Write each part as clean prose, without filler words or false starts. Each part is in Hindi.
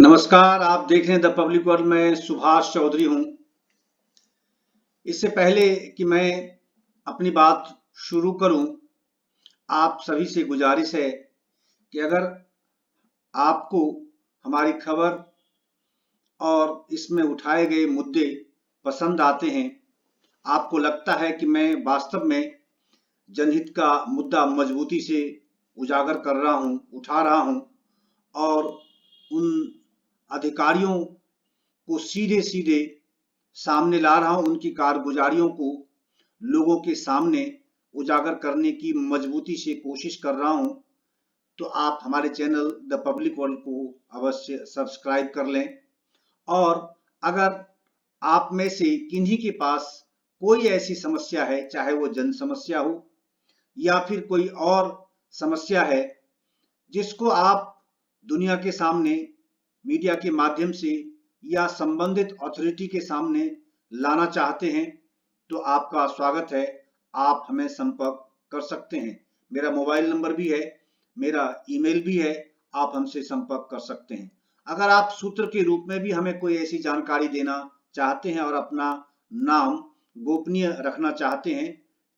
नमस्कार, आप देख रहे हैं द पब्लिक वर्ल्ड में सुभाष चौधरी हूं। इससे पहले कि मैं अपनी बात शुरू करूं, आप सभी से गुजारिश है कि अगर आपको हमारी खबर और इसमें उठाए गए मुद्दे पसंद आते हैं, आपको लगता है कि मैं वास्तव में जनहित का मुद्दा मजबूती से उजागर कर रहा हूं, उठा रहा हूं और उन अधिकारियों को सीधे सीधे सामने ला रहा हूं, उनकी कारगुजारियों को लोगों के सामने उजागर करने की मजबूती से कोशिश कर रहा हूं, तो आप हमारे चैनल द पब्लिक वर्ल्ड को अवश्य सब्सक्राइब कर लें। और अगर आप में से किन्हीं के पास कोई ऐसी समस्या है, चाहे वो जन समस्या हो या फिर कोई और समस्या है जिसको आप दुनिया के सामने मीडिया के माध्यम से या संबंधित अथॉरिटी के सामने लाना चाहते हैं, तो आपका स्वागत है। आप हमें संपर्क कर सकते हैं। मेरा मोबाइल नंबर भी है, मेरा ईमेल भी है, आप हमसे संपर्क कर सकते हैं। अगर आप सूत्र के रूप में भी हमें कोई ऐसी जानकारी देना चाहते हैं और अपना नाम गोपनीय रखना चाहते हैं,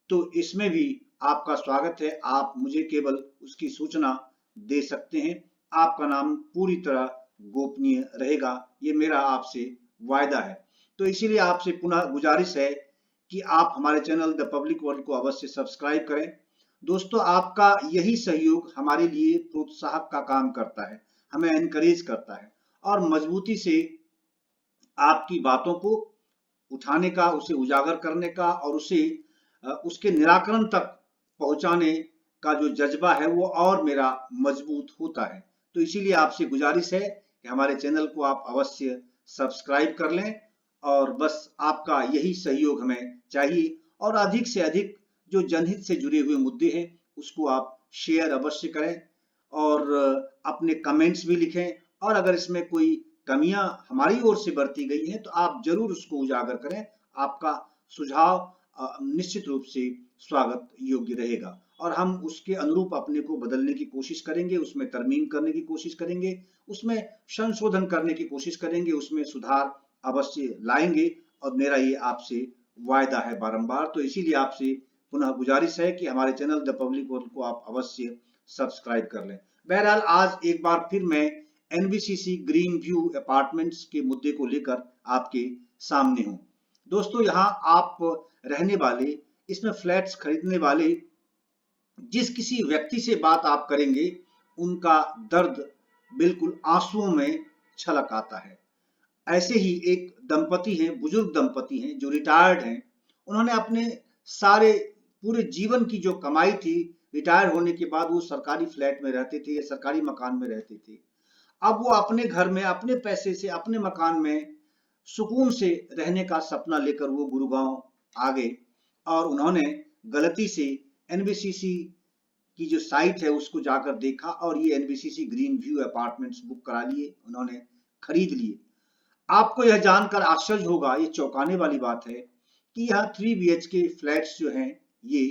तो इसमें भी आपका स्वागत है। आप मुझे केवल उसकी सूचना दे सकते हैं। आपका नाम पूरी तरह गोपनीय रहेगा, ये मेरा आपसे वायदा है। तो इसीलिए आपसे पुनः गुजारिश है कि आप हमारे चैनल द पब्लिक वर्ल्ड को अवश्य सब्सक्राइब करें। दोस्तों, आपका यही सहयोग हमारे लिए प्रोत्साहक का काम करता है, हमें एनकरेज करता है और मजबूती से आपकी बातों को उठाने का, उसे उजागर करने का और उसे उसके निराकरण तक पहुंचाने का जो जज्बा है वो और मेरा मजबूत होता है। तो इसीलिए आपसे गुजारिश है कि हमारे चैनल को आप अवश्य सब्सक्राइब कर लें और बस आपका यही सहयोग हमें चाहिए। और अधिक से अधिक जो जनहित से जुड़े हुए मुद्दे हैं उसको आप शेयर अवश्य करें और अपने कमेंट्स भी लिखें। और अगर इसमें कोई कमियां हमारी ओर से बरती गई हैं तो आप जरूर उसको उजागर करें। आपका सुझाव निश्चित रूप से स्वागत योग्य रहेगा और हम उसके अनुरूप अपने को बदलने की कोशिश करेंगे, उसमें तरमीम करने की कोशिश करेंगे, उसमें संशोधन करने की कोशिश करेंगे, उसमें सुधार अवश्य लाएंगे और मेरा ये आपसे वायदा है बारंबार। तो इसीलिए आपसे पुनः गुजारिश है कि हमारे चैनल द पब्लिक वर्ल्ड को आप अवश्य सब्सक्राइब कर लें। बहरहाल आज एक बार फिर मैं एनबीसीसी ग्रीन व्यू अपार्टमेंट्स के मुद्दे को लेकर आपके सामने हूं। दोस्तों, यहाँ आप रहने वाले, इसमें फ्लैट्स खरीदने वाले जिस किसी व्यक्ति से बात आप करेंगे उनका दर्द बिल्कुल आंसुओं में छलक आता है। ऐसे ही एक दंपति हैं, बुजुर्ग दंपति हैं जो रिटायर्ड हैं। उन्होंने अपने सारे पूरे जीवन की जो कमाई थी, रिटायर होने के बाद वो सरकारी फ्लैट में रहते थे या सरकारी मकान में रहते थे। अब वो अपने घर में अपने पैसे से अपने मकान में सुकून से रहने का सपना लेकर वो गुरुगांव आ गए और उन्होंने गलती से एनबीसीसी की जो साइट है उसको जाकर देखा और ये NBCC green view apartments book करा लिए, उन्होंने खरीद लिए। आपको यह जानकर आश्चर्य होगा, ये चौंकाने वाली बात है कि यहाँ 3 BHK फ्लैट्स जो हैं ये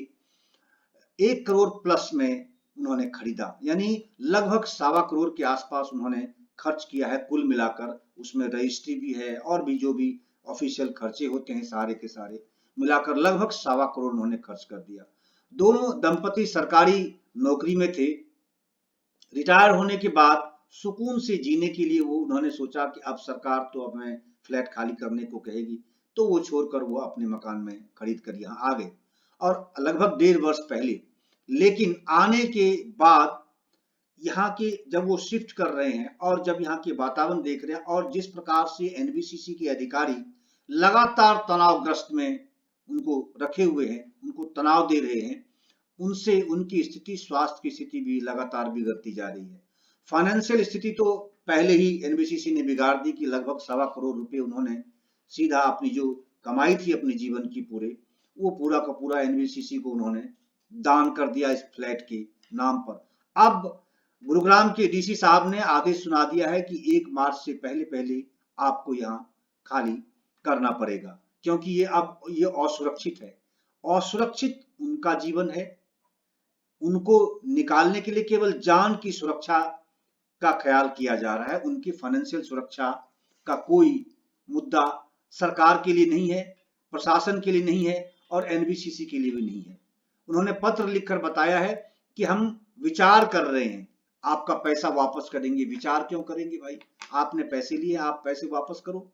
1 करोड़ प्लस में उन्होंने खरीदा, यानी लगभग 1.25 करोड़ के आसपास उन्होंने खर्च किया है कुल मिलाकर। उसमें रजिस्ट्री भी है और भी जो भी ऑफिशियल खर्चे होते हैं सारे के सारे मिलाकर लगभग 1.25 करोड़ उन्होंने खर्च कर दिया। दोनों दंपति सरकारी नौकरी में थे। रिटायर होने के बाद सुकून से जीने के लिए वो उन्होंने सोचा कि अब सरकार तो अब हमें फ्लैट खाली करने को कहेगी, तो वो छोड़कर वो अपने मकान में खरीद कर यहाँ आ गए और लगभग 1.5 वर्ष पहले। लेकिन आने के बाद यहाँ के जब वो शिफ्ट कर रहे हैं और जब यहाँ के वातावरण देख रहे हैं और जिस प्रकार से एनबीसीसी के अधिकारी लगातार तनावग्रस्त में उनको रखे हुए हैं, उनको तनाव दे रहे हैं, उनसे उनकी स्थिति, स्वास्थ्य की स्थिति भी लगातार बिगड़ती जा रही है। फाइनेंशियल स्थिति तो पहले ही एनबीसीसी ने बिगाड़ दी कि लगभग 1.25 करोड़ रुपए उन्होंने सीधा अपनी जो कमाई थी अपने जीवन की पूरे, वो पूरा का पूरा एनबीसीसी को उन्होंने दान कर दिया इस फ्लैट के नाम पर। अब गुरुग्राम के डीसी साहब ने आदेश सुना दिया है कि 1 मार्च से पहले पहले आपको यहाँ खाली करना पड़ेगा, क्योंकि ये अब ये असुरक्षित है। असुरक्षित उनका जीवन है, उनको निकालने के लिए केवल जान की सुरक्षा का ख्याल किया जा रहा है। उनकी फाइनेंशियल सुरक्षा का कोई मुद्दा सरकार के लिए नहीं है, प्रशासन के लिए नहीं है और एनबीसीसी के लिए भी नहीं है। उन्होंने पत्र लिखकर बताया है कि हम विचार कर रहे हैं, आपका पैसा वापस करेंगे। विचार क्यों करेंगे भाई? आपने पैसे लिए, आप पैसे वापस करो।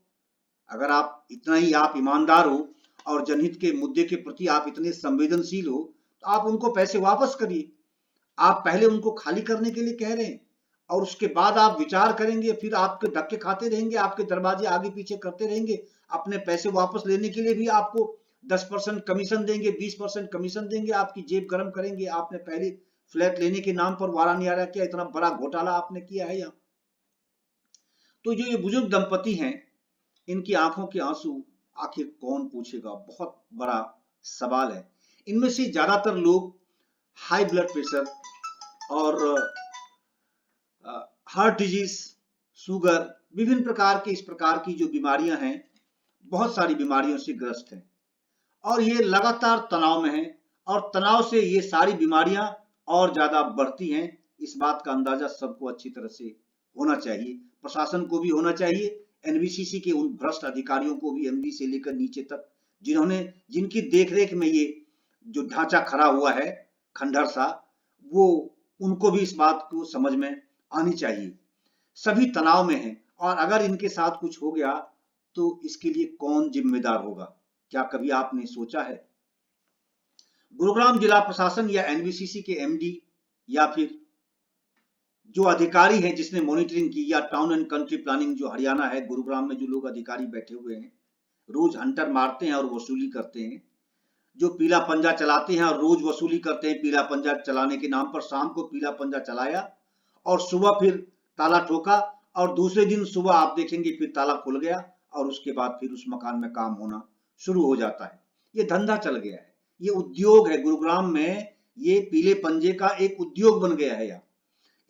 अगर आप इतना ही आप ईमानदार हो और जनहित के मुद्दे के प्रति आप इतने संवेदनशील हो तो आप उनको पैसे वापस करिए। आप पहले उनको खाली करने के लिए कह रहे हैं और उसके बाद आप विचार करेंगे, फिर आपके धक्के खाते रहेंगे, आपके दरवाजे आगे पीछे करते रहेंगे। अपने पैसे वापस लेने के लिए भी आपको 10% कमीशन देंगे, 20% कमीशन देंगे, आपकी जेब गर्म करेंगे। आपने पहले फ्लैट लेने के नाम पर वारा नियारा किया, इतना बड़ा घोटाला आपने किया है यहाँ। तो जो ये बुजुर्ग दंपति हैं, इनकी आंखों के आंसू आखिर कौन पूछेगा, बहुत बड़ा सवाल है। इनमें से ज्यादातर लोग हाई ब्लड प्रेशर और हार्ट डिजीज, शुगर, विभिन्न प्रकार के इस प्रकार की जो बीमारियां हैं, बहुत सारी बीमारियों से ग्रस्त हैं और ये लगातार तनाव में हैं और तनाव से ये सारी बीमारियां और ज्यादा बढ़ती हैं। इस बात का अंदाजा सबको अच्छी तरह से होना चाहिए, प्रशासन को भी होना चाहिए, एनबीसीसी के उन भ्रष्ट अधिकारियों को भी, एमडी से लेकर नीचे तक, जिनकी देखरेख में ये जो ढांचा खड़ा हुआ है खंडहर सा, वो उनको भी इस बात को समझ में आनी चाहिए। सभी तनाव में हैं और अगर इनके साथ कुछ हो गया तो इसके लिए कौन जिम्मेदार होगा? क्या कभी आपने सोचा है? गुरुग्राम जिला प्रशासन या एनबीसीसी के एमडी या फिर जो अधिकारी है जिसने मॉनिटरिंग की, या टाउन एंड कंट्री प्लानिंग जो हरियाणा है, गुरुग्राम में जो लोग अधिकारी बैठे हुए हैं, रोज हंटर मारते हैं और वसूली करते हैं, जो पीला पंजा चलाते हैं और रोज वसूली करते हैं पीला पंजा चलाने के नाम पर। शाम को पीला पंजा चलाया और सुबह फिर ताला ठोका और दूसरे दिन सुबह आप देखेंगे फिर ताला खुल गया और उसके बाद फिर उस मकान में काम होना शुरू हो जाता है। ये धंधा चल गया है, ये उद्योग है गुरुग्राम में, ये पीले पंजे का एक उद्योग बन गया है। यहाँ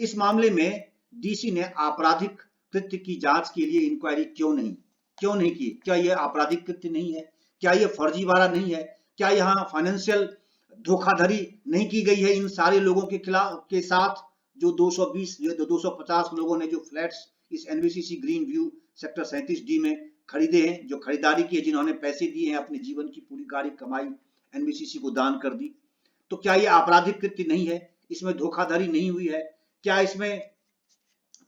इस मामले में डीसी ने आपराधिक कृत्य की जांच के लिए इंक्वायरी क्यों नहीं की? क्या यह आपराधिक कृत्य नहीं है? क्या यह फर्जीवाड़ा नहीं है? क्या यहाँ फाइनेंशियल धोखाधड़ी नहीं की गई है इन सारे लोगों के खिलाफ के साथ? जो 250 लोगों ने जो फ्लैट्स इस NBCC green view sector 37D में खरीदे हैं, जो खरीदारी की है, जिन्होंने पैसे दिए हैं, अपने जीवन की पूरी गाड़ी कमाई एनबीसीसी को दान कर दी, तो क्या यह आपराधिक कृत्य नहीं है? इसमें धोखाधड़ी नहीं हुई है? क्या इसमें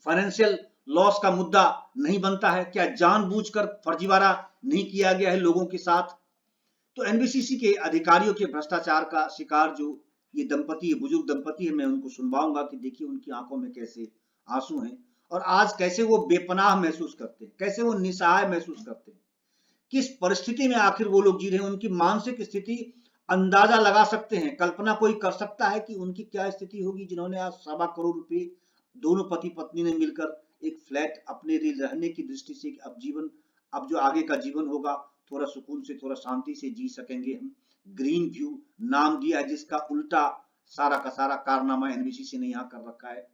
फाइनेंशियल लॉस का मुद्दा नहीं बनता है? क्या जानबूझकर फर्जीवाड़ा नहीं किया गया है लोगों के साथ? तो एनबीसीसी के अधिकारियों के भ्रष्टाचार का शिकार जो ये दंपति, बुजुर्ग दंपति है, मैं उनको सुनवाऊंगा कि देखिए उनकी आंखों में कैसे आंसू हैं और आज कैसे वो बेपनाह महसूस करते हैं, कैसे वो निसहाय महसूस करते हैं, किस परिस्थिति में आखिर वो लोग जी रहे हैं। उनकी मानसिक स्थिति अंदाजा लगा सकते हैं, कल्पना कोई कर सकता है कि उनकी क्या स्थिति होगी, जिन्होंने आज 1.25 करोड़ रुपए दोनों पति पत्नी ने मिलकर एक फ्लैट अपने लिए रहने की दृष्टि से, अब जो आगे का जीवन होगा थोड़ा सुकून से, थोड़ा शांति से जी सकेंगे हम। ग्रीन व्यू नाम दिया है, जिसका उल्टा सारा का सारा कारनामा एनबीसीसी ने यहाँ कर रखा है।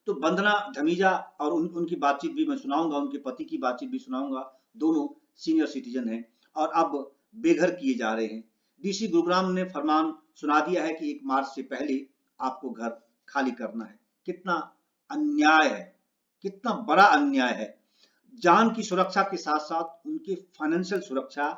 तो वंदना धमीजा और उनकी बातचीत भी मैं सुनाऊंगा, उनके पति की बातचीत भी सुनाऊंगा। दोनों सीनियर सिटीजन हैं और अब बेघर किए जा रहे हैं। डीसी गुरुग्राम ने फरमान सुना दिया है कि 1 मार्च से पहले आपको घर खाली करना है। कितना अन्याय है, कितना बड़ा अन्याय है। जान की सुरक्षा के साथ साथ उनके फाइनेंशियल सुरक्षा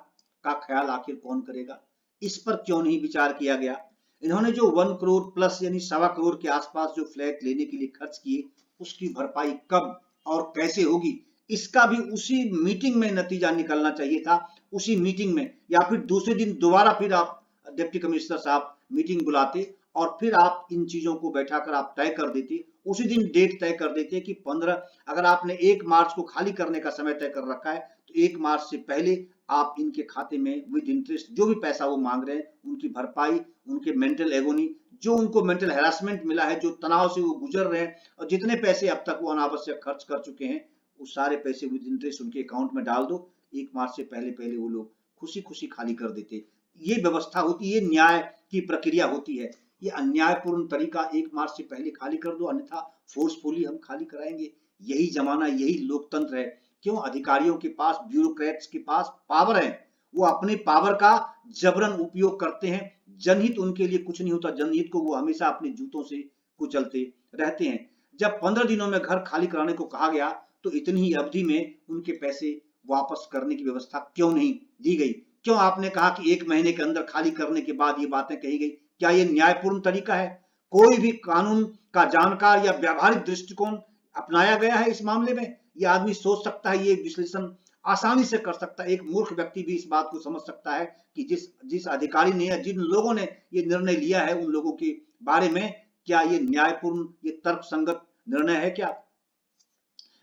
का ख्याल आखिर कौन करेगा? इस पर क्यों नहीं विचार किया गया? इन्होंने जो 1 करोड़ प्लस यानी 1.25 करोड़ के आसपास जो फ्लैट लेने के लिए खर्च किए, उसकी भरपाई कब और कैसे होगी? इसका भी उसी मीटिंग में नतीजा निकलना चाहिए था, उसी मीटिंग में, या फिर दूसरे दिन दोबारा फिर आप डिप्टी कमिश्नर साहब मीटिंग बुलाते और फिर आप इन चीजों को बैठाकर आप तय कर देते, उसी दिन डेट तय कर देते कि 15, अगर आपने 1 मार्च को खाली करने का समय तय कर रखा है तो 1 मार्च से पहले आप इनके खाते में विद इंटरेस्ट जो भी पैसा वो मांग रहे हैं उनकी भरपाई, उनके मेंटल एगोनी, जो उनको मेंटल हैरासमेंट मिला है, जो तनाव से वो गुजर रहे हैं और जितने पैसे अब तक वो अनावश्यक खर्च कर चुके हैं, उस सारे पैसे विद इंटरेस्ट उनके अकाउंट में डाल दो। 1 मार्च से पहले वो लोग खुशी खुशी खाली कर देते। ये व्यवस्था होती है, ये न्याय की प्रक्रिया होती है। ये अन्यायपूर्ण तरीका 1 मार्च से पहले खाली कर दो, अन्यथा फोर्सफुली हम खाली कराएंगे। यही जमाना, यही लोकतंत्र है। क्यों? अधिकारियों के पास, ब्यूरोक्रेट्स के पास पावर है, वो अपने पावर का जबरन उपयोग करते हैं। जनहित उनके लिए कुछ नहीं होता, जनहित को वो हमेशा अपने जूतों से कुचलते रहते हैं। जब 15 दिनों में घर खाली कराने को कहा गया तो इतनी ही अवधि में उनके पैसे वापस करने की व्यवस्था क्यों नहीं दी गई? क्यों आपने कहा कि 1 महीने के अंदर खाली करने के बाद ये बातें कही गई? क्या ये न्यायपूर्ण तरीका है? कोई भी कानून का जानकार या व्यावहारिक दृष्टिकोण अपनाया गया है इस मामले में? ये आदमी सोच सकता है, ये विश्लेषण आसानी से कर सकता है। एक मूर्ख व्यक्ति भी इस बात को समझ सकता है कि जिस अधिकारी ने या जिन लोगों ने ये निर्णय लिया है, उन लोगों के बारे में क्या ये न्यायपूर्ण, ये तर्कसंगत निर्णय है क्या?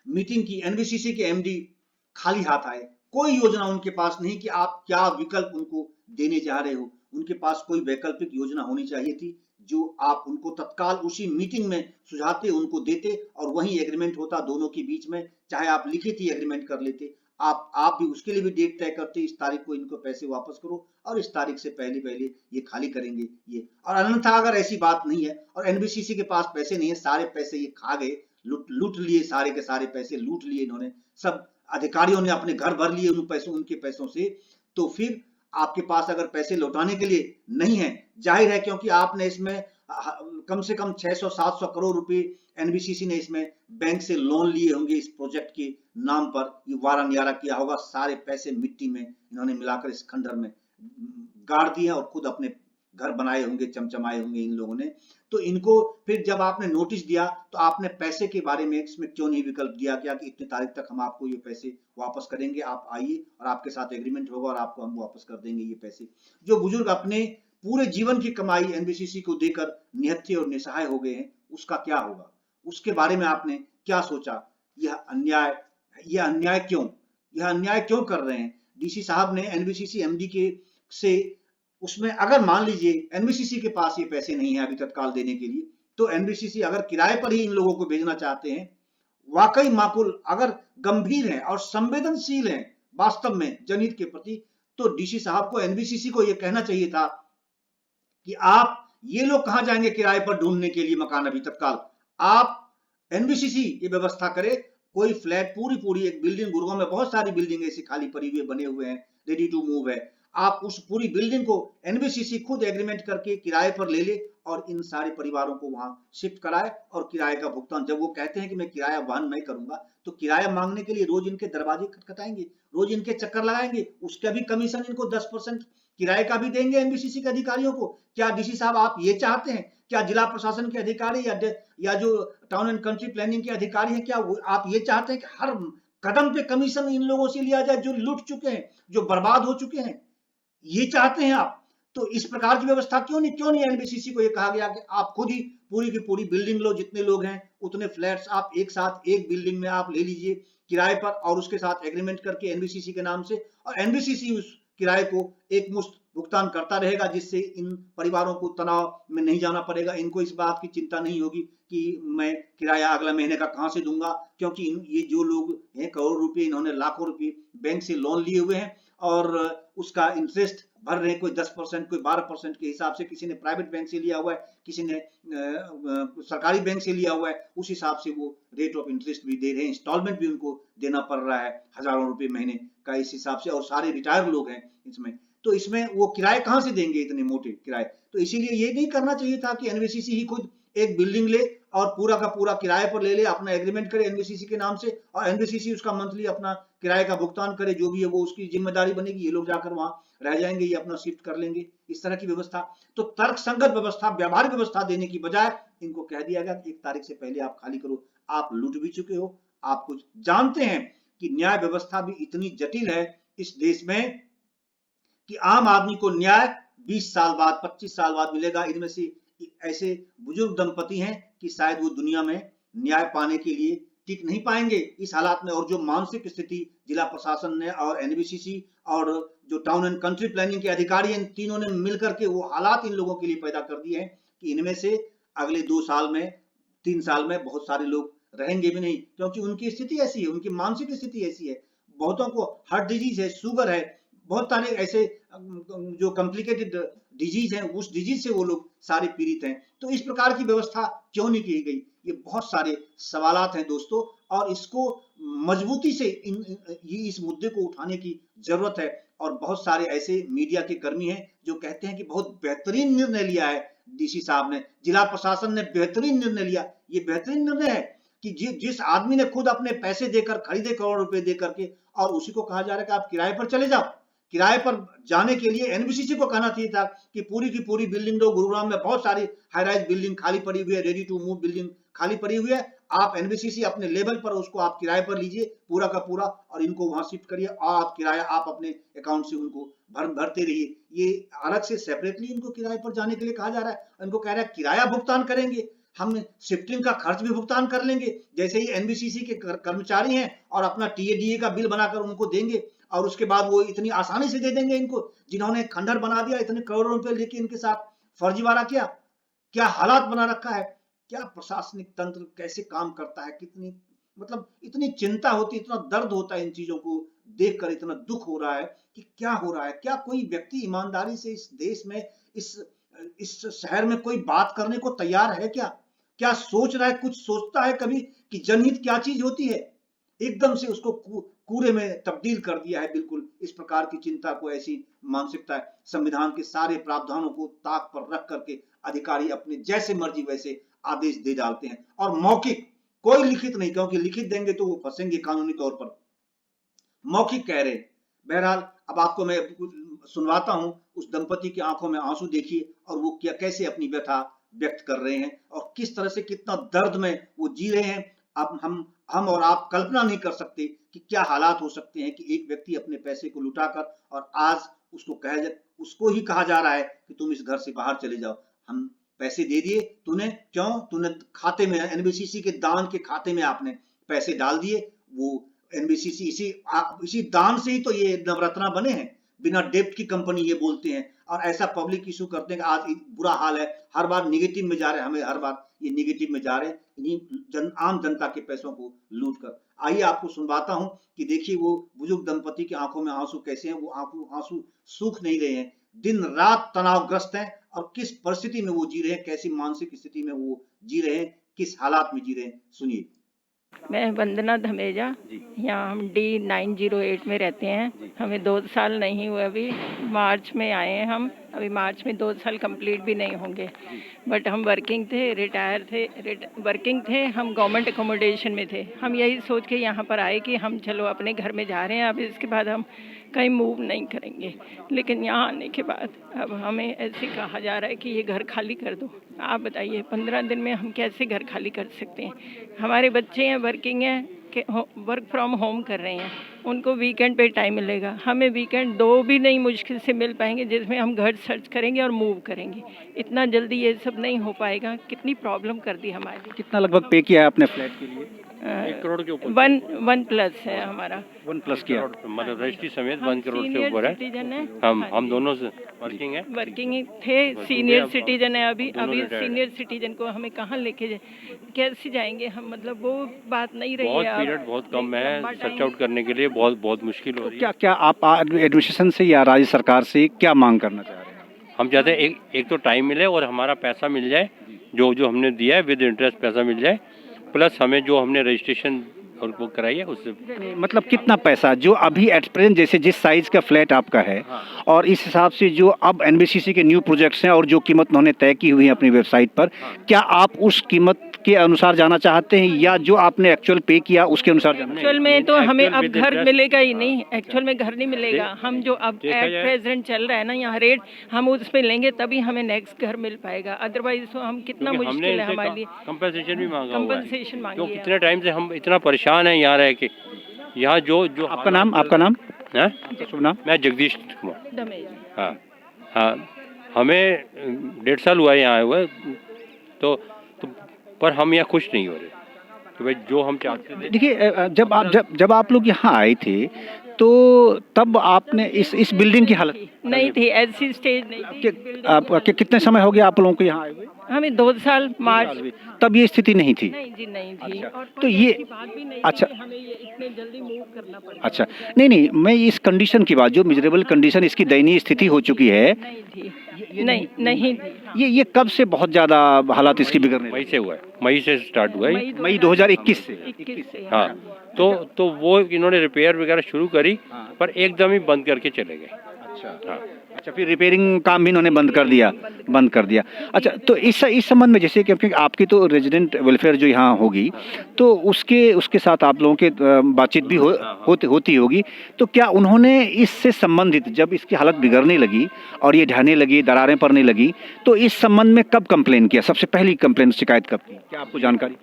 मीटिंग की एनबीसीसी के एमडी खाली हाथ आए। कोई योजना उनके पास नहीं कि आप क्या विकल्प उनको देने जा रहे हो। उनके पास कोई वैकल्पिक योजना होनी चाहिए थी जो आप उनको तत्काल उसी मीटिंग में सुझाते, उनको देते और वही एग्रीमेंट होता दोनों के बीच में। चाहे आप लिखित ही एग्रीमेंट कर लेते, आप भी उसके लिए भी डेट तय करते, इस तारीख को इनको पैसे वापस करो और इस तारीख से पहले पहले ये खाली करेंगे ये। और अन्यथा अगर ऐसी बात नहीं है और एनबीसीसी के पास पैसे नहीं है, सारे पैसे ये खा गए, लूट लिए, सारे के सारे पैसे लूट लिए इन्होंने, सब अधिकारियों ने अपने घर भर लिए उनके पैसों से, तो फिर आपके पास अगर पैसे लौटाने के लिए नहीं है, जाहिर है क्योंकि आपने इसमें कम से कम 600-700 करोड़ रुपए एनबीसीसी ने इसमें बैंक से लोन लिए होंगे इस प्रोजेक्ट के नाम पर, ये वारा न्यारा किया होगा, सारे पैसे मिट्टी में इन्होंने मिलाकर इस खंडर में गाड़ दिए और खुद अपने घर बनाए होंगे, चमचमाए होंगे इन लोगों ने। तो इनको फिर जब आपने नोटिस दिया तो आपने पैसे के बारे में इसमें क्यों नहीं विकल्प दिया क्या कि इतनी तारीख तक हम आपको ये पैसे वापस करेंगे, आप आइए और आपके साथ एग्रीमेंट होगा और आपको हम वापस कर देंगे ये पैसे। जो बुजुर्ग अपने पूरे जीवन की कमाई एनबीसीसी को देकर निहत्थे और निसहाय हो गए हैं, उसका क्या होगा? उसके बारे में आपने क्या सोचा? यह अन्याय क्यों कर रहे हैं? डीसी साहब ने एनबीसीसी एमडी के से उसमें अगर मान लीजिए एनबीसीसी के पास ये पैसे नहीं है अभी तत्काल देने के लिए, तो एनबीसीसी अगर किराए पर ही इन लोगों को भेजना चाहते हैं, वाकई माकूल, अगर गंभीर हैं और संवेदनशील हैं वास्तव में जनहित के प्रति, तो डीसी साहब को, एनबीसीसी को यह कहना चाहिए था कि आप ये लोग कहां जाएंगे किराए पर ढूंढने के लिए मकान अभी तत्काल? आप एनबीसीसी ये व्यवस्था करे, कोई फ्लैट पूरी एक बिल्डिंग, गुड़गांव में बहुत सारी बिल्डिंग ऐसी खाली पड़ी हुई बने हुए हैं, रेडी टू मूव है, आप उस पूरी बिल्डिंग को एनबीसीसी खुद एग्रीमेंट करके किराए पर ले ले और इन सारे परिवारों को वहां शिफ्ट कराए और किराए का भुगतान, जब वो कहते हैं कि मैं किराया वहन नहीं करूंगा, तो किराया मांगने के लिए रोज इनके दरवाजे खटखटाएंगे, रोज इनके चक्कर लगाएंगे, उसका भी कमीशन इनको 10% किराए का भी देंगे एनबीसीसी के अधिकारियों को। क्या डीसी साहब आप ये चाहते हैं? क्या जिला प्रशासन के अधिकारी या जो टाउन एंड कंट्री प्लानिंग के अधिकारी हैं, क्या आप ये चाहते हैं कि हर कदम पे कमीशन इन लोगों से लिया जाए जो लूट चुके हैं, जो बर्बाद हो चुके हैं? ये चाहते हैं आप? तो इस प्रकार की व्यवस्था क्यों नहीं एनबीसीसी को ये कहा गया कि आप खुद ही पूरी की पूरी बिल्डिंग लो, जितने लोग हैं उतने फ्लैट्स आप एक साथ एक बिल्डिंग में आप ले लीजिए किराए पर और उसके साथ एग्रीमेंट करके एनबीसीसी के नाम से, और एनबीसीसी उस किराए को एक मुश्त भुगतान करता रहेगा, जिससे इन परिवारों को तनाव में नहीं जाना पड़ेगा, इनको इस बात की चिंता नहीं होगी कि मैं किराया अगला महीने का कहां से दूंगा, क्योंकि ये जो लोग हैं करोड़ रुपए, इन्होंने लाखों रुपए बैंक से लोन लिए हुए हैं और उसका इंटरेस्ट भर रहे हैं, कोई 10%, कोई 12% के हिसाब से, किसी ने प्राइवेट बैंक से लिया हुआ है, किसी ने सरकारी बैंक से लिया हुआ है, उस हिसाब से वो रेट ऑफ इंटरेस्ट भी दे रहे हैं, इंस्टॉलमेंट भी उनको देना पड़ रहा है हजारों रुपए महीने का इस हिसाब से, और सारे रिटायर्ड लोग हैं इसमें, तो इसमें वो किराए कहां से देंगे इतने मोटे किराए? तो इसीलिए ये नहीं करना चाहिए था कि एनबीसीसी ही खुद एक बिल्डिंग ले और पूरा का पूरा किराए पर ले ले, अपना एग्रीमेंट करे एनबीसीसी के नाम से और एनबीसीसी उसका मंथली अपना किराए का भुगतान करे, जो भी है वो उसकी जिम्मेदारी बनेगी, ये लोग जाकर वहां रह जाएंगे, ये अपना शिफ्ट कर लेंगे, इस तरह की व्यवस्था। तो तर्कसंगत व्यवस्था, व्यावहारिक व्यवस्था देने की बजाय इनको कह दिया गया कि 1 तारीख से पहले आप खाली करो। आप लूट भी चुके हो, आप कुछ जानते हैं कि न्याय व्यवस्था भी इतनी जटिल है इस देश में कि आम आदमी को न्याय 20 साल बाद, 25 साल बाद मिलेगा। इनमें से ऐसे बुजुर्ग दंपति हैं कि शायद वो दुनिया में न्याय पाने के लिए टिक नहीं पाएंगे इस हालात में, और जो मानसिक स्थिति जिला प्रशासन ने और एनबीसीसी और जो टाउन एंड कंट्री प्लानिंग के अधिकारी, इन तीनों ने मिलकर के वो हालात इन लोगों के लिए पैदा कर दिए हैं कि इनमें से अगले 2 साल में, 3 साल में बहुत सारे लोग रहेंगे भी नहीं, क्योंकि उनकी स्थिति ऐसी है, उनकी मानसिक स्थिति ऐसी है। बहुतों को हार्ट डिजीज है, शुगर है, बहुत सारे ऐसे जो कॉम्प्लिकेटेड डिजीज हैं, उस डिजीज से वो लोग सारे पीड़ित हैं। तो इस प्रकार की व्यवस्था क्यों नहीं की गई? ये बहुत सारे सवालात हैं दोस्तों, और इसको मजबूती से इस मुद्दे को उठाने की जरूरत है। और बहुत सारे ऐसे मीडिया के कर्मी हैं जो कहते हैं कि बहुत बेहतरीन निर्णय लिया है डीसी साहब ने, जिला प्रशासन ने बेहतरीन निर्णय लिया। ये बेहतरीन निर्णय है कि जिस आदमी ने खुद अपने पैसे देकर खरीदे, करोड़ रुपए देकर के, और उसी को कहा जा रहा है कि आप किराए पर चले जाओ। किराए पर जाने के लिए एनबीसीसी को कहना चाहिए था कि पूरी की पूरी बिल्डिंग दो। गुरुग्राम में बहुत सारी हाई राइज बिल्डिंग खाली पड़ी हुई है, रेडी टू मूव बिल्डिंग खाली पड़ी हुई है। आप एनबीसीसी अपने लेवल पर उसको आप किराए पर लीजिए पूरा का पूरा, और इनको वहां शिफ्ट करिए, और आप किराया आप अपने अकाउंट से उनको भरते रहिए। ये अलग से सेपरेटली इनको किराए पर जाने के लिए कहा जा रहा है। इनको कह रहा है किराया भुगतान करेंगे, हम शिफ्टिंग का खर्च भी भुगतान कर लेंगे। जैसे ही एनबीसीसी के कर्मचारी हैं और अपना टीएडीए का बिल बनाकर उनको देंगे, और उसके बाद वो इतनी आसानी से दे देंगे इनको, जिन्होंने खंडहर बना दिया, इतने करोड़ों रुपए लेके इनके साथ फर्जीवाड़ा किया। क्या हालात बना रखा है, क्या प्रशासनिक तंत्र कैसे काम करता है, कितनी मतलब इतनी चिंता होती, इतना दर्द होता है इन चीजों को देखकर, इतना दुख हो रहा है कि क्या हो रहा है। क्या कोई व्यक्ति ईमानदारी से इस देश में, इस शहर में कोई बात करने को तैयार है क्या? क्या सोच रहा है, कुछ सोचता है कभी कि जनहित क्या चीज होती है? एकदम से उसको कूड़े में तब्दील कर दिया है। बिल्कुल इस प्रकार की चिंता को, ऐसी मानसिकता है। संविधान के सारे प्रावधानों को ताक पर रख करके अधिकारी अपने जैसे मर्जी वैसे आदेश दे डालते हैं, और मौखिक, कोई लिखित नहीं, क्योंकि लिखित देंगे तो वो फंसेंगे कानूनी तौर पर। मौखिक कह रहे। बहरहाल अब आपको मैं सुनवाता हूं, उस दंपति की आंखों में आंसू देखिए, और वो क्या कैसे अपनी व्यथा व्यक्त कर रहे हैं, और किस तरह से, कितना दर्द में वो जी रहे हैं। अब हम और आप कल्पना नहीं कर सकते कि क्या हालात हो सकते हैं कि एक व्यक्ति अपने पैसे को लुटाकर, और आज उसको ही कहा जा रहा है कि तुम इस घर से बाहर चले जाओ। हम पैसे दे दिए तूने, क्यों? तूने खाते में, एनबीसीसी के दान के खाते में आपने पैसे डाल दिए। वो एनबीसीसी इसी दान से ही तो ये नवरत्ना बने हैं, बिना डेब्ट की कंपनी ये बोलते हैं, और ऐसा पब्लिक इशू करते हैं कि आज बुरा हाल है। हर बार निगेटिव में जा रहे हैं, हमें हर बार ये निगेटिव में जा रहे हैं, आम जनता के पैसों को लूट कर। आइए आपको सुनवाता हूं कि देखिए वो बुजुर्ग दंपति की आंखों में आंसू कैसे हैं। वो आंसू सूख नहीं रहे हैं, दिन रात तनावग्रस्त हैं, और किस परिस्थिति में वो जी रहे हैं, कैसी मानसिक स्थिति में वो जी रहे हैं, किस हालात में जी रहे हैं, सुनिए। मैं वंदना धमेजा, यहाँ हम D908 में रहते हैं। हमें 2 साल नहीं हुए, अभी मार्च में आए हैं हम। अभी मार्च में 2 साल कंप्लीट भी नहीं होंगे। बट हम वर्किंग थे, रिटायर थे, वर्किंग थे, हम गवर्नमेंट एकोमोडेशन में थे। हम यही सोच के यहाँ पर आए कि हम चलो अपने घर में जा रहे हैं, अब इसके बाद हम कहीं मूव नहीं करेंगे। लेकिन यहाँ आने के बाद अब हमें ऐसे कहा जा रहा है कि ये घर खाली कर दो। आप बताइए 15 दिन में हम कैसे घर खाली कर सकते हैं? हमारे बच्चे हैं, वर्किंग हैं, वर्क फ्रॉम होम कर रहे हैं, उनको वीकेंड पे टाइम मिलेगा। हमें वीकेंड 2 भी नहीं मुश्किल से मिल पाएंगे जिसमें हम घर सर्च करेंगे और मूव करेंगे। इतना जल्दी ये सब नहीं हो पाएगा। कितनी प्रॉब्लम कर दी हमारी। कितना लगभग पे किया है आपने फ्लैट के लिए? 1 करोड़ के ऊपर। 1 प्लस है हमारा। 1 प्लस किया, मतलब रजिस्ट्री समेत 1 करोड़ से ऊपर है। सिटीजन है, हम दोनों से वर्किंग है, वर्किंग थे, सीनियर सिटीजन है। अभी सीनियर सिटीजन को हमें कहाँ लेके कैसे जाएंगे हम? मतलब वो बात नहीं रही बहुत है। पीरियड बहुत कम है सर्च आउट करने के लिए, बहुत मुश्किल हो रही है। क्या आप एडमिनिस्ट्रेशन से या राज्य सरकार से क्या मांग करना चाह रहे हैं? हम चाहते हैं एक तो टाइम मिले और हमारा पैसा मिल जाए, जो हमने दिया है विद इंटरेस्ट पैसा मिल जाए, प्लस हमें जो हमने रजिस्ट्रेशन और वो कराई है उससे। मतलब कितना पैसा जो अभी एट प्रेजेंट, जैसे जिस साइज का फ्लैट आपका है, और इस हिसाब से जो अब एनबीसीसी के न्यू प्रोजेक्ट्स हैं और जो कीमत उन्होंने तय की हुई है अपनी वेबसाइट पर, क्या आप उस कीमत के अनुसार जाना चाहते हैं या जो आपने एक्चुअल पे किया उसके अनुसार जाना? एक्चुअल में तो हमें अब घर मिलेगा ही नहीं, एक्चुअल में घर नहीं मिलेगा। हम जो अब एट प्रेजेंट चल रहा है ना यहाँ रेट, हम उस पे लेंगे तभी हमें नेक्स्ट घर मिल पाएगा। अदरवाइज तो हम कितना मुश्किल है हमारे लिए। कंपनसेशन भी मांगा हुआ है, कंपनसेशन मांगी है। कितने टाइम से हम इतना परेशान हैं यहाँ रह के। यहाँ जो आपका नाम है? शुभ नाम? मैं जगदीश कुमार। धमेजा। हाँ, हमें 1.5 साल हुआ है यहाँ आए हुए, तो पर हम यहाँ खुश नहीं हो रहे। तो भाई जो हम चाहते थे, देखिए जब आप लोग यहाँ आए थे तो तब आपने इस बिल्डिंग की हालत नहीं थी, ऐसी स्टेज नहीं थी। कितने समय हो गया आप लोगों को यहाँ आए हुए? हमें 2 साल मार्च तब ये स्थिति नहीं थी। नहीं जी नहीं थी। अच्छा, और तो कोई ये- ऐसी बात भी नहीं अच्छा। थी, हमें ये इतने जल्दी मूव करना पड़ा। अच्छा, नहीं नहीं, मैं इस कंडीशन की बात, जो मिजरेबल कंडीशन, इसकी दयनीय स्थिति हो चुकी है, नहीं थी, नहीं थी। ये कब से बहुत ज्यादा हालात इसकी बिगड़ने मई लगे? से हुआ है, मई से स्टार्ट हुआ है। मई 2021 से। 21 से। हाँ, तो वो इन्होंने रिपेयर वगैरह शुरू करी, पर एकदम ही बंद करके चले गए। अच्छा, हाँ, अच्छा, फिर रिपेयरिंग काम भी इन्होंने बंद कर दिया। अच्छा, तो इस संबंध में, जैसे क्योंकि आपकी तो रेजिडेंट वेलफेयर जो यहाँ होगी, तो उसके साथ आप लोगों के बातचीत भी होती होगी, तो क्या उन्होंने इससे संबंधित, जब इसकी हालत बिगड़ने लगी और ये ढहने लगी, दरारें पड़ने लगी, तो इस संबंध में कब कंप्लेन किया? सबसे पहली कंप्लेन, शिकायत कब की? क्या आपको जानकारी?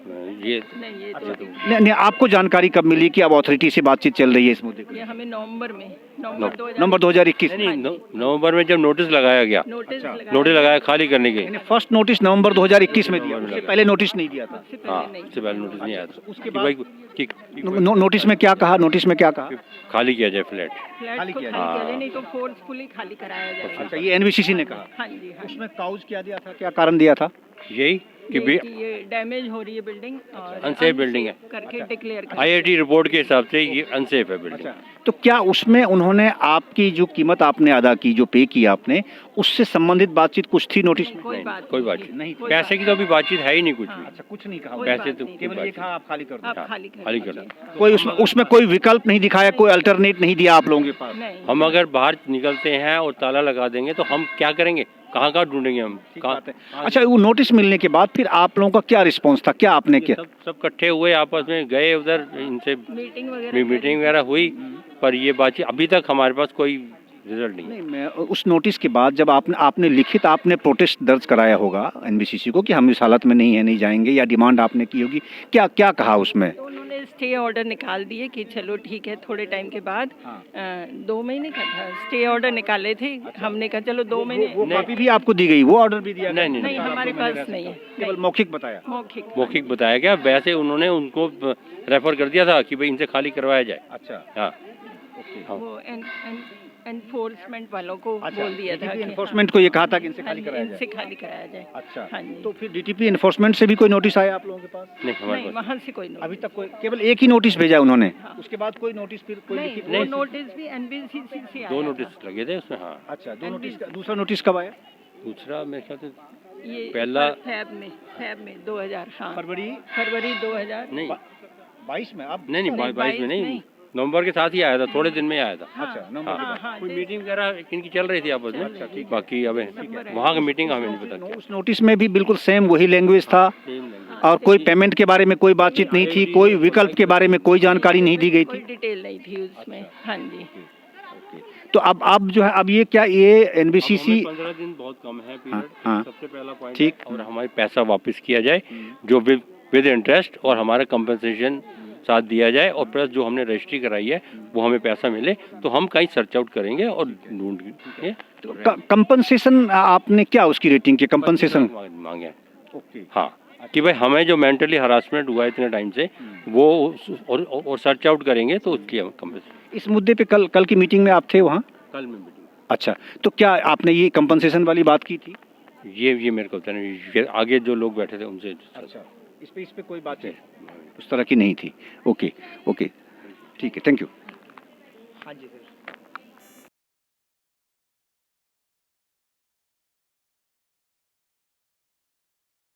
ये नहीं, ये नहीं, आपको जानकारी कब मिली कि अब अथॉरिटी से बातचीत चल रही है इस मुद्दे को? ये हमें नवंबर नवंबर 2021 में। नहीं, नवंबर में जब नोटिस लगाया गया, नोटिस लगाया खाली करने के। फर्स्ट नोटिस नवंबर 2021 में दिया, उससे पहले नोटिस नहीं दिया था। हाँ, उससे पहले नोटिस नहीं आया था। उसके कि बाद भाई कि नोटिस में क्या कहा? खाली किया जाए फ्लैट। फ्लैट को खाली किया जाए, नहीं तो फोर्सफुली खाली कराया जाए। अच्छा, ये एनबीसीसी ने कहा। हाँ जी, हाँ। उसमें काउज क्या दिया था, क्या कारण दिया था? यही कि ये डैमेज हो रही है बिल्डिंग और अनसेफ बिल्डिंग है करके डिक्लेयर कर। आईआईटी रिपोर्ट के हिसाब से ये अनसेफ है बिल्डिंग। तो क्या उसमें उन्होंने आपकी जो कीमत आपने अदा की, जो पे किया आपने, उससे संबंधित बातचीत कुछ थी नोटिस में? कोई बात कोई बात नहीं। पैसे की तो अभी बातचीत है ही नहीं कुछ भी। अच्छा, कुछ नहीं कहा। कोई पैसे बात तो नहीं। केवल ये कहा आप खाली कर दो। आप खाली खाली कर कर दीजिए। कोई उसमें कोई विकल्प नहीं दिखाया, कोई अल्टरनेट नहीं दिया आप लोगों के पास? नहीं, हम अगर बाहर निकलते हैं और ताला लगा देंगे तो हम क्या करेंगे? कहाँ ढूंढेंगे हम? कहाँ? अच्छा, वो नोटिस मिलने के बाद फिर आप लोगों का क्या रिस्पांस था, क्या आपने किया? सब इकट्ठे हुए, आपस में गए उधर, इनसे मीटिंग वगैरह हुई, पर ये बातचीत अभी तक हमारे पास कोई रिजल्ट नहीं है। नहीं, मैं उस नोटिस के बाद जब आपने लिखित आपने प्रोटेस्ट दर्ज कराया होगा एनबीसीसी को कि हम इस हालत में नहीं है, नहीं जाएंगे, या डिमांड आपने की होगी, क्या क्या कहा उसमें? तो उन्होंने स्टे ऑर्डर निकाल दिए कि चलो ठीक है, थोड़े टाइम के बाद 2 महीने का था स्टे ऑर्डर निकाले थे। हमने कहा चलो 2 महीने। वो कॉपी भी आपको दी गई, वो ऑर्डर भी दिया गया? नहीं, हमारे पास नहीं है, केवल मौखिक बताया। मौखिक बताया गया, वैसे उन्होंने उनको रेफर कर दिया था कि भाई इनसे खाली करवाया जाए। अच्छा, हाँ, वो एनफोर्समेंट वालों को बोल दिया था कि एनफोर्समेंट को ये कहा था कि इनसे खाली कराया इनसे जाए। खाली कराया जाए। अच्छा, हाँ जी। तो फिर डीटीपी एनफोर्समेंट से भी कोई नोटिस आया आप लोगों के पास? नहीं हमारे नहीं, पास वहाँ से कोई नोटिस अभी तक कोई, केवल एक ही नोटिस भेजा उन्होंने, उसके बाद कोई नोटिस फिर कोई नहीं, लिखित? वो नोटिस भी एनबीसीसी से आया 2 था। नोटिस लगे थे उसमें। हाँ, अच्छा, 2 नोटिस का दूसरा नोटिस कब आया? दूसरा मेरे ख्याल से ये पहला फैब में 2000, हाँ, फरवरी फरवरी 2000। नहीं 22 में। अब नहीं नहीं, 22 में नहीं, नहीं। नवंबर के साथ ही आया था, थोड़े दिन में आया था। अच्छा, नवंबर के बाद। कोई मीटिंग वगैरह इनकी चल रही थी आपस में, बाकी हमें वहाँ की मीटिंग हमें नहीं पता क्या। उस नोटिस में भी बिल्कुल सेम वही लैंग्वेज था, सेम लैंग्वेज। और कोई पेमेंट के बारे में कोई बातचीत नहीं थी, कोई विकल्प के बारे में कोई जानकारी नहीं दी गई कोई थी। डिटेल नहीं थी उसमें। हाँ जी। तो अब जो है, अब ये क्या, ये एनबीसीसी 15 दिन बहुत कम है पीरियड, हाँ, सबसे पहला पॉइंट। ठीक। और हमारे पैसा वापस किया जाए जो विद इंटरेस्ट, और हमारा कंपनसेशन साथ दिया जाए, और प्लस जो हमने रजिस्ट्री कराई है वो हमें पैसा मिले, तो हम कहीं सर्च आउट करेंगे और ढूंढ के कंपनसेशन आपने क्या उसकी रेटिंग की कंपनसेशन मांगे। हाँ, कि भाई हमें जो मेंटली हरासमेंट हुआ है इतने टाइम से, वो और सर्च आउट करेंगे तो उसकी हम कंपनसेशन। इस मुद्दे पे कल की मीटिंग में आप थे वहाँ? कल में मीटिंग। अच्छा, तो क्या आपने ये कंपनसेशन वाली बात की थी? ये मेरे को पता नहीं, आगे जो लोग बैठे थे उनसे। अच्छा, इस पे कोई बात उस तरह की नहीं थी। ओके, ठीक है, थैंक यू। हाँ जी सर।